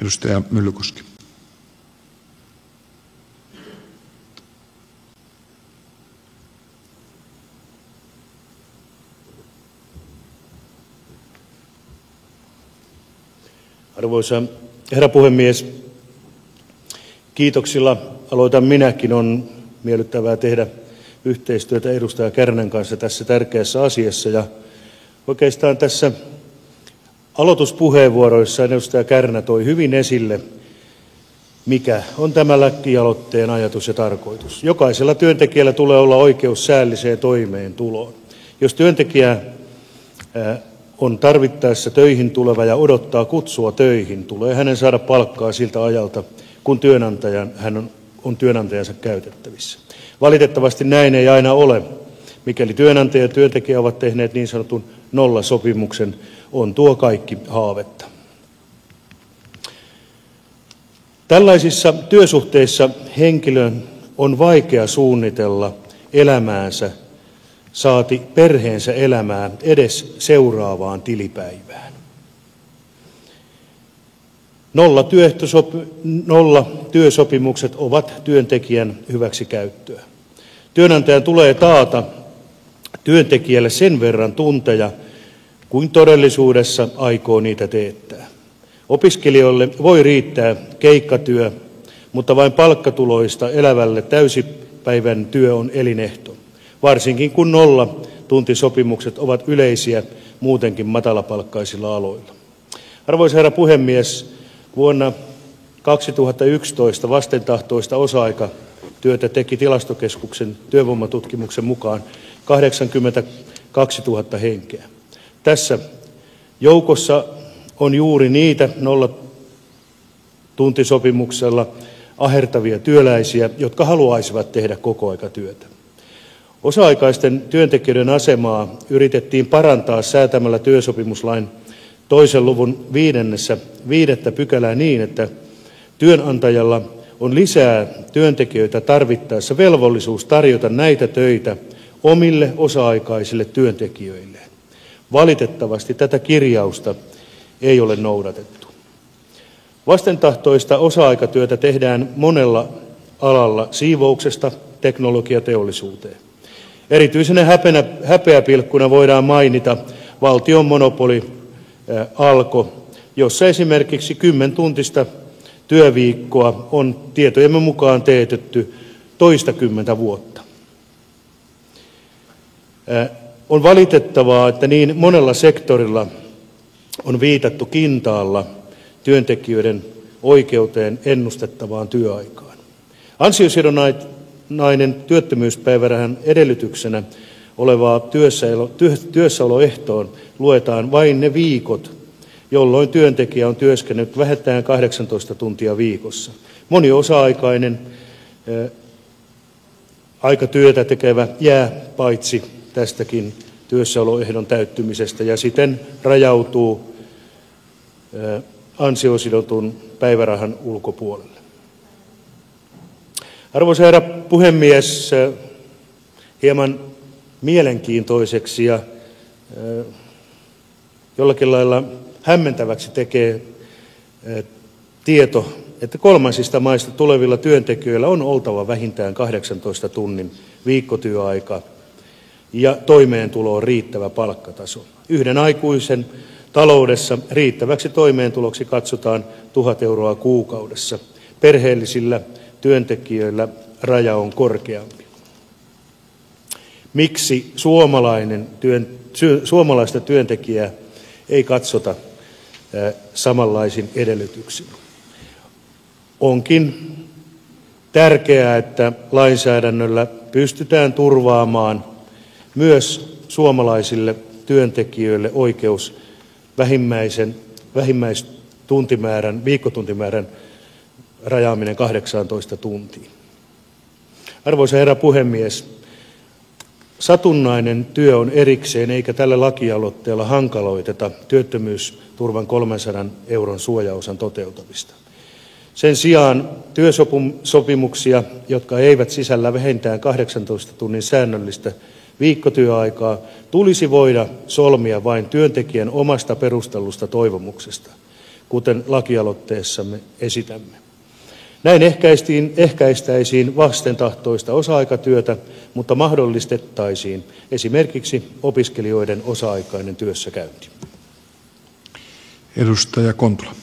Edustaja Myllykoski. Arvoisa herra puhemies, kiitoksilla aloitan minäkin. On miellyttävää tehdä yhteistyötä edustaja Kärnän kanssa tässä tärkeässä asiassa. Ja oikeastaan tässä aloituspuheenvuoroissa edustaja Kärnä toi hyvin esille, mikä on tämän lakialoitteen ajatus ja tarkoitus. Jokaisella työntekijällä tulee olla oikeus säälliseen toimeentuloon. Jos työntekijä on tarvittaessa töihin tuleva ja odottaa kutsua töihin, tulee hänen saada palkkaa siltä ajalta, kun hän on työnantajansa käytettävissä. Valitettavasti näin ei aina ole. Mikäli työnantaja ja työntekijä ovat tehneet niin sanotun nollasopimuksen, on tuo kaikki haavetta. Tällaisissa työsuhteissa henkilön on vaikea suunnitella elämäänsä, saati perheensä elämää edes seuraavaan tilipäivään. Nollatyösopimukset ovat työntekijän hyväksikäyttöä. Työnantajan tulee taata työntekijälle sen verran tunteja, kuin todellisuudessa aikoo niitä teettää. Opiskelijoille voi riittää keikkatyö, mutta vain palkkatuloista elävälle täysipäivän työ on elinehto, varsinkin kun nollatuntisopimukset ovat yleisiä muutenkin matalapalkkaisilla aloilla. Arvoisa herra puhemies, vuonna 2011 vastentahtoista osa-aikatyötä teki Tilastokeskuksen työvoimatutkimuksen mukaan 82 000 henkeä. Tässä joukossa on juuri niitä nollatuntisopimuksella ahertavia työläisiä, jotka haluaisivat tehdä kokoaikatyötä. Osa-aikaisten työntekijöiden asemaa yritettiin parantaa säätämällä työsopimuslain 2. luvun 5. pykälää niin, että työnantajalla on lisää työntekijöitä tarvittaessa velvollisuus tarjota näitä töitä omille osa-aikaisille työntekijöille. Valitettavasti tätä kirjausta ei ole noudatettu. Vastentahtoista osa-aikatyötä tehdään monella alalla siivouksesta teknologiateollisuuteen. Erityisenä häpeäpilkkuna voidaan mainita valtion monopoli Alko, jossa esimerkiksi 10-tuntista työviikkoa on tietojemme mukaan teetetty toistakymmentä vuotta. On valitettavaa, että niin monella sektorilla on viitattu kintaalla työntekijöiden oikeuteen ennustettavaan työaikaan. Ansiosidonnainen työttömyyspäivärahan edellytyksenä olevaa työssäoloehtoon luetaan vain ne viikot, jolloin työntekijä on työskennellyt vähintään 18 tuntia viikossa. Moni osa-aikainen aikatyötä tekevä jää paitsi tästäkin työssäoloehdon täyttymisestä ja siten rajautuu ansiosidotun päivärahan ulkopuolelle. Arvoisa herra puhemies, hieman mielenkiintoiseksi ja jollakin lailla hämmentäväksi tekee tieto, että kolmansista maista tulevilla työntekijöillä on oltava vähintään 18 tunnin viikkotyöaika ja toimeentuloon riittävä palkkataso. Yhden aikuisen taloudessa riittäväksi toimeentuloksi katsotaan 1 000 euroa kuukaudessa. Perheellisillä työntekijöillä raja on korkeampi. Miksi suomalaista työntekijää ei katsota samanlaisin edellytyksin? Onkin tärkeää, että lainsäädännöllä pystytään turvaamaan myös suomalaisille työntekijöille oikeus vähimmäistuntimäärän, viikkotuntimäärän rajaaminen 18 tuntiin. Arvoisa herra puhemies, satunnainen työ on erikseen, eikä tällä lakialoitteella hankaloiteta työttömyysturvan 300 euron suojaosan toteutumista. Sen sijaan työsopimuksia, jotka eivät sisällä vähintään 18 tunnin säännöllistä viikkotyöaikaa, tulisi voida solmia vain työntekijän omasta perustellusta toivomuksesta. kuten lakialoitteessamme esitämme. Näin ehkäistäisiin vastentahtoista osa-aikatyötä, mutta mahdollistettaisiin esimerkiksi opiskelijoiden osa-aikainen työssäkäynti. Edustaja Kontula.